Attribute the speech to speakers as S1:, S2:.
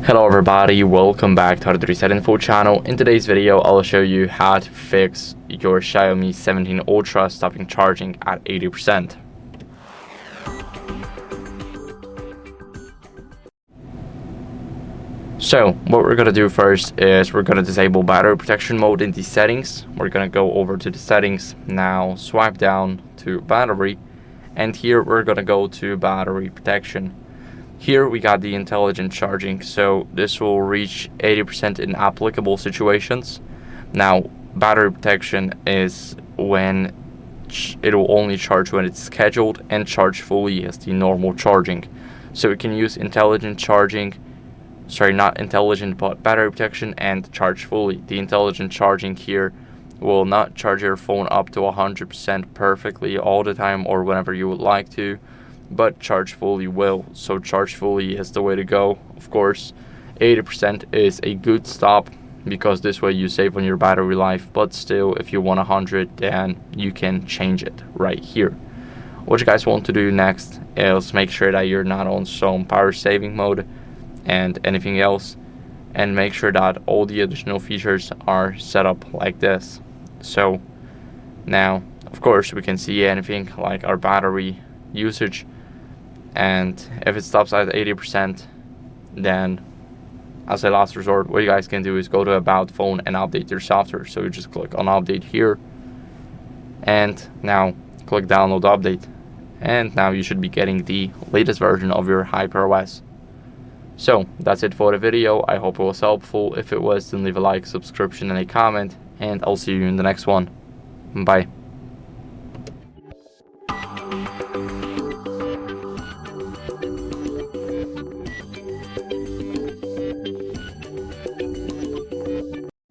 S1: Hello everybody, welcome back to HardReset.Info channel. In today's video, I'll show you how to fix your Xiaomi 17 Ultra stopping charging at 80%. So, what we're going to do first is we're going to disable battery protection mode in the settings. We're going to go over to the settings, now swipe down to battery, and here we're going to go to battery protection. Here we got the intelligent charging, so this will reach 80% in applicable situations. Now, battery protection is when it will only charge when it's scheduled and charge fully as the normal charging. So we can use intelligent charging, not intelligent, but battery protection and charge fully. The intelligent charging here will not charge your phone up to 100% perfectly all the time or whenever you would like to, but charge fully will. So charge fully is the way to go. Of course, 80% is a good stop because this way you save on your battery life, but still, if you want 100, then you can change it right here. What you guys want to do next is make sure that you're not on some power saving mode and anything else, and make sure that all the additional features are set up like this. So now, of course, we can see anything like our battery usage, and if it stops at 80%, then as a last resort, what you guys can do is go to About Phone and update your software. So you just click on Update here, and now click Download Update, and now you should be getting the latest version of your HyperOS. So that's it for the video. I hope it was helpful. If it was, then leave a like, subscription, and a comment, and I'll see you in the next one. Bye.